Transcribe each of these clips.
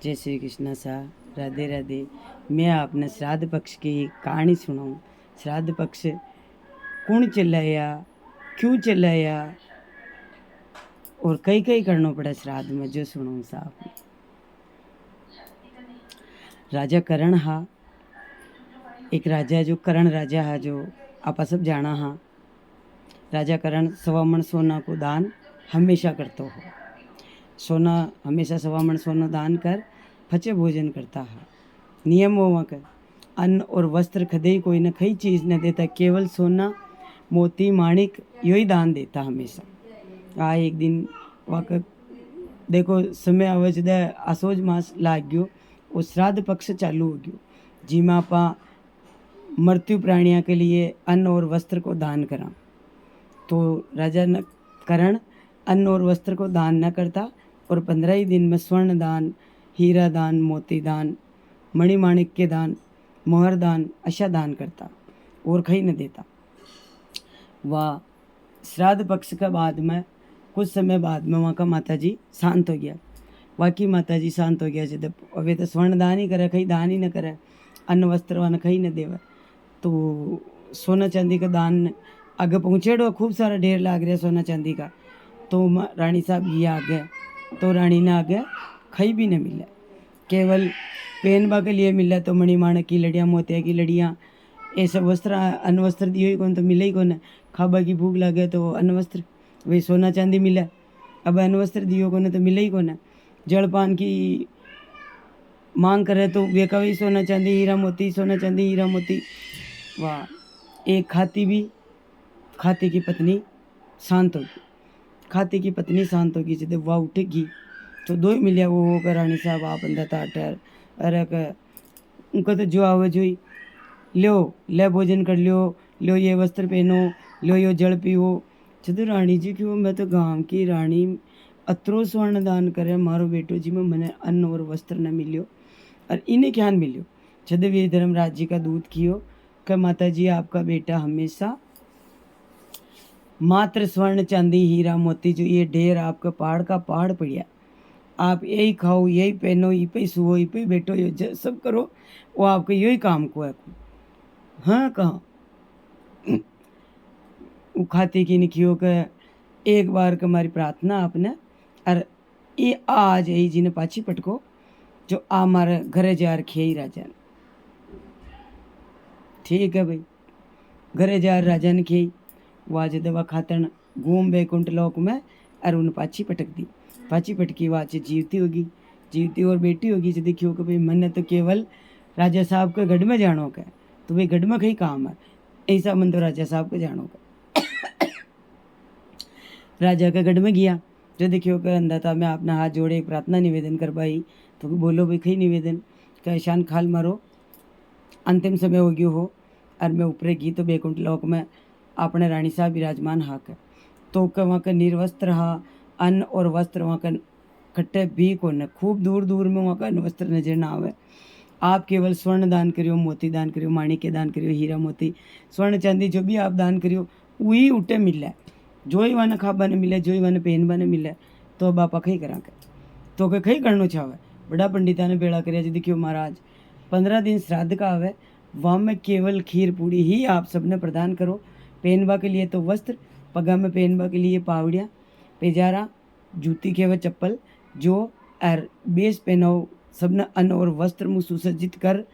जय श्री कृष्ण सा। राधे राधे। मैं आपने श्राद्ध पक्ष की कहानी सुनाऊं। श्राद्ध पक्ष कौन चलाया, क्यों चलाया और कई कई करना पड़ा श्राद्ध में, जो सुनाऊं साहब। राजा करण हा, एक राजा जो करण राजा हा, जो आप सब जाना हा। राजा करण 1.25 मन सोना को दान हमेशा करता हो। सोना हमेशा 1.25 मन सोना दान कर फचे भोजन करता है। नियम होवा कर अन्न और वस्त्र खदे कोई न कई चीज़ न देता, केवल सोना मोती माणिक यही दान देता हमेशा। एक दिन वाक देखो समय अवज दे आसोज मास लाग गयो और श्राद्ध पक्ष चालू हो गयो, जिमा आपा मृत्यु प्राणियों के लिए अन्न और वस्त्र को दान करा। तो राजा न करण अन्न और वस्त्र को दान न करता और 15 ही दिन में स्वर्ण दान, हीरा दान, मोती दान, मणिमाणिक्य दान, मोहर दान अशा दान करता और कहीं न देता। वह श्राद्ध पक्ष के बाद में कुछ समय बाद में वहाँ का माता जी शांत हो गया। वाकी माता जी शांत हो गया, जब अवे तो स्वर्ण दान ही करे, कहीं दान ही न करे, अन्न वस्त्र वन कहीं न देवे। तो सोना चांदी का दान आगे पहुँचेड़ो, खूब सारा ढेर लाग रहा सोना चांदी का। तो रानी साहब ये आ गए, तो रानी ने आगे खई भी न मिले, केवल पहनबा के लिए मिला। तो मणिमाणक की लड़ियाँ, मोतिया की लड़ियाँ, ये सब वस्त्र, अन्न वस्त्र दियो ही कौन, तो मिले ही कौन। खाबा की भूख लगे तो अन्न वस्त्र, वही सोना चांदी मिला। अब अन्न वस्त्र दियो कौन तो मिले ही कौन। जलपान की मांग करे तो वे का वही सोना चांदी हीरा मोती, सोना चांदी हीरा मोती। वाह। एक खाती की पत्नी शांत होगी। खाती की पत्नी शांत होगी, जब वह उठेगी तो दो ही मिलिया वो होकर रानी साहब आप अंदर ताटर अरे उनका तो जो आवे जो ही लो, ले भोजन कर लो ये वस्त्र पहनो, लो यो जल पियो। जब रानी जी क्यों, मैं तो गांव की रानी, अतरो स्वर्ण दान करे मारो बेटो जी में मैंने अन्न और वस्त्र न मिलियो और इन्हें क्या मिलियो। जब ये धर्मराज जी का दूध कियो कि माता जी आपका बेटा हमेशा मात्र स्वर्ण चांदी हीरा मोती जो ये ढेर आपका पहाड़ का पहाड़ पड़िया, आप यही खाओ, यही पहनो, यही पे सुओ, यही पे बैठो, ये सब करो, वो आपके यही काम को है। हाँ कहाँ वो खाती की निखियो के एक बार के हमारी प्रार्थना आपने और ये आज यही जी ने पाछी पटको जो आ मारे घरे जा रखे ही राजा ने। ठीक है भाई, घरे जा राजा ने खेई वाज दवा खातन घूम बैकुंठ लोक में और उन पाछी पटक दी। पाछी पटकी वाच जीवती होगी, जीवती और बेटी होगी। जो देखियो कि भाई मन तो केवल राजा साहब के गढ़ में जानो का, तो भाई गढ़ में कहीं काम है, ऐसा मन तो राजा साहब के जानो का। राजा के गढ़ में गया, जो देखियो कि अंधा था, मैं अपना हाथ जोड़े प्रार्थना निवेदन कर पाई। तो बोलो भाई कहीं निवेदन का ईशान खाल मारो, अंतिम समय हो गयो हो और मैं ऊपरे गई तो बैकुंठ लोक में अपने रानी साहब विराजमान हाक। तो वहाँ का निर्वस्त्र हा, अन्न और वस्त्र वहाँ का कट्टे भी को न, खूब दूर दूर में वहाँ का अन्न वस्त्र नजर ना आवे। आप केवल स्वर्ण दान करियो, मोती दान करियो, माणिक्य दान करियो, हीरा मोती, स्वर्ण चांदी जो भी आप दान करियो वही उठे मिले, जो ही वन खाबा ने मिले, जो ही वन पहनबा ने मिले। तो बापा कहीं करा के तो के कहीं करना चाहे। बड़ा पंडिता ने बेड़ा कर देखियो महाराज 15 दिन श्राद्ध का आवे, वहाँ में केवल खीर पूड़ी ही आप सबने प्रदान करो। पहनबा के लिए तो वस्त्र, पगा में पहनबा के लिए पावड़िया, पेजारा, जूती के व चप्पल जो और बेस पहनाओ, सबने अन्न और वस्त्र मुँह सुसज्जित कर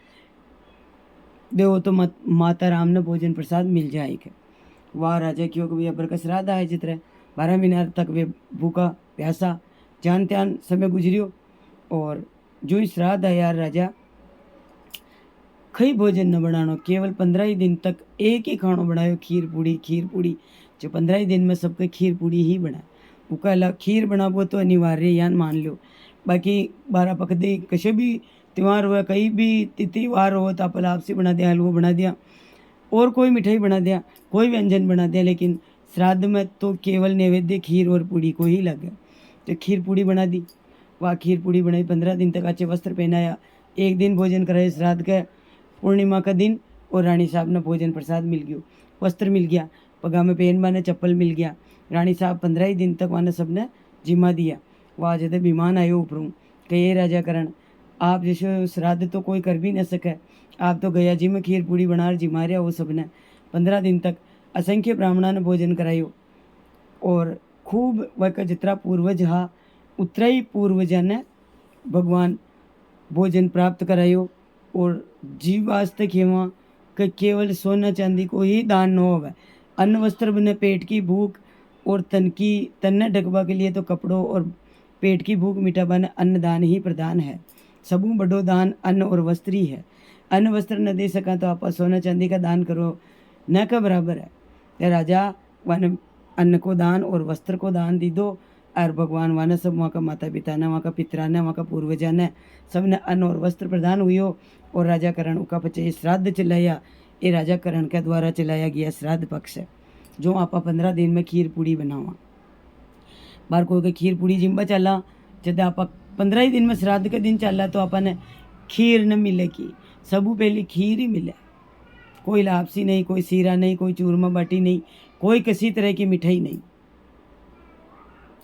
दो तो माता राम ने भोजन प्रसाद मिल जाएगा। वाह राजा क्यों कि अबर का श्राद्ध आए चित्र 12 महीना तक वे भूखा प्यासा जान त्यान समय गुजरियो। और जो ही श्राद्ध है यार राजा कई भोजन न बनानो, केवल 15 ही दिन तक एक ही खानो बनायो, खीर पूड़ी। खीर पूड़ी जो 15 ही दिन में सबके खीर पूड़ी ही बना। उका खीर बनाबो तो अनिवार्य यान मान लो। बाकी 12 पकदे कशे भी त्यौहार हुआ, कहीं भी तिथिवार हो तो आप लापसी बना दिया, हलवा बना दिया और कोई मिठाई बना दिया, कोई व्यंजन बना दिया, लेकिन श्राद्ध में तो केवल नैवेद्य खीर और पूड़ी को ही लगे। तो खीर पूड़ी बना दी। वह खीर पूड़ी बनाई, 15 दिन तक अच्छे वस्त्र पहनाया, एक दिन भोजन कराए श्राद्ध के पूर्णिमा का दिन। और रानी साहब ने भोजन प्रसाद मिल गयो, वस्त्र मिल गया, पगा में पहनबा ने चप्पल मिल गया। रानी साहब 15 ही दिन तक वाने सबने जिम्मा दिया। वह जब विमान आयो ऊपरों कि ये राजा करण आप जैसे श्राद्ध तो कोई कर भी न सके, आप तो गया जी में खीर पूड़ी बना जी मारिया वो सबने 15 दिन तक असंख्य ब्राह्मणों ने भोजन करायो और खूब वह जितना पूर्वज हा उतना ही पूर्वजा ने भगवान भोजन प्राप्त करायो। और जीव वास्ते खेवा कि केवल सोना चांदी को ही दान न होवे, अन्न वस्त्र बने पेट की भूख और तन ने ढकवा के लिए तो कपड़ों और पेट की भूख मिटावा ने अन्न दान ही प्रदान है। सबू बड़ो दान अन्न और वस्त्र ही है। अन्न वस्त्र न दे सका तो आप सोना चांदी का दान करो न का बराबर है। ते राजा वन अन्न को दान और वस्त्र को दान दी दो और भगवान वाने सब वहाँ का माता पिता ने, वहाँ का पितरा ने, वहाँ का पूर्वजा ने सबने अन्न और वस्त्र प्रदान हुई। और राजा करण का पचे श्राद्ध चलाया, ये राजा करण के द्वारा चलाया गया श्राद्ध पक्ष है जो आप 15 दिन में खीर पूड़ी बनावा। बार कोई खीर पूड़ी जिम्बा चला जब आप 15 ही दिन में श्राद्ध के दिन चला तो अपन खीर न मिलेगी, सबू पहली खीर ही मिले। कोई लापसी नहीं, कोई सीरा नहीं, कोई चूरमा बाटी नहीं, कोई किसी तरह की मिठाई नहीं,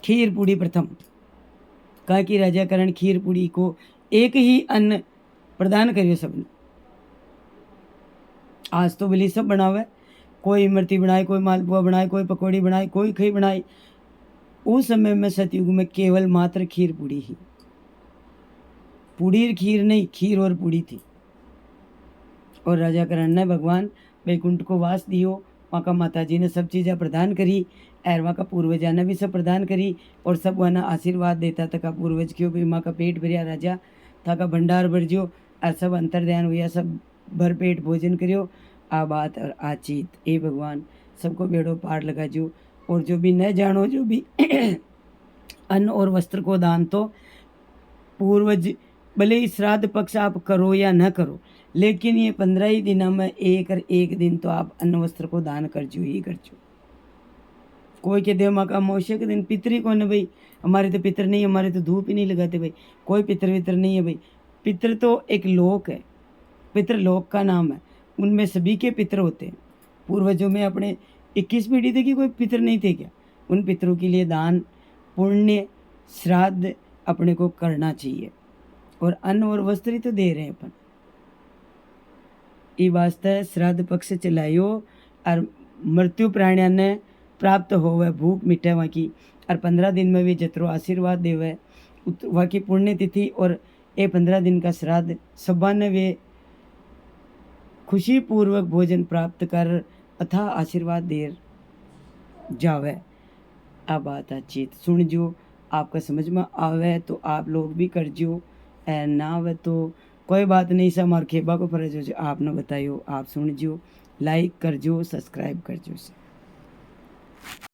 खीर पूड़ी प्रथम। कहा कि राजा करण खीर पूड़ी को एक ही अन्न प्रदान करियो सबने। आज तो भली सब बनावे, कोई इमरती बनाए, कोई मालपुआ बनाए, कोई पकौड़ी बनाए, कोई खई बनाए। उस समय में सतयुग में केवल मात्र खीर पूड़ी ही, पूड़ी खीर नहीं, खीर और पूड़ी थी। और राजा करण ने भगवान वैकुंठ को वास दियो, वहाँ का माता जी ने सब चीज़ें प्रदान करी और वहाँ का पूर्वजा ने भी सब प्रदान करी और सब वहाँ आशीर्वाद देता था का पूर्वज क्यों भी माँ का पेट भरिया राजा था का भंडार भरजो और सब अंतर ध्यान हुआ, सब भर पेट भोजन करियो। आ बात और आ चीत ए भगवान सबको बेड़ो पार लगा जो। और जो भी न जानो जो भी अन्न और वस्त्र को दान तो पूर्वज भले ही श्राद्ध पक्ष आप करो या न करो, लेकिन ये 15 ही दिनों में एक दिन तो आप अन्न वस्त्र को दान करजो ही करजो। कोई के देव माँ का अमावस्या के दिन पितरी कौन है भाई, हमारे तो पितर नहीं, हमारे तो धूप ही नहीं लगाते भाई, कोई पितर वितर नहीं है भाई। पितर तो एक लोक है, पितर लोक का नाम है, उनमें सभी के पितर होते हैं। पूर्वजों में अपने 21 पीढ़ी थे कि कोई पितर नहीं थे क्या? उन पितरों के लिए दान पुण्य श्राद्ध अपने को करना चाहिए और अन्न और वस्त्र ही तो दे रहे हैं अपन। ये वास्ते श्राद्ध पक्ष चलायो और मृत्यु प्राणिया ने प्राप्त होवे भूख मिटे वहाँ की और 15 दिन में भी जतरो आशीर्वाद देवे वहाँ की पुण्य तिथि और ये 15 दिन का श्राद्ध सबा ने वे खुशी पूर्वक भोजन प्राप्त कर अथा आशीर्वाद दे जावे। आ बात चीत सुन जो, आपका समझ में आवे तो आप लोग भी करजो, ना आवे तो कोई बात नहीं, सब हमारे खेबा को फर्ज हो, आपने बताइयो, आप सुन जो, लाइक करजो, सब्सक्राइब करजो से।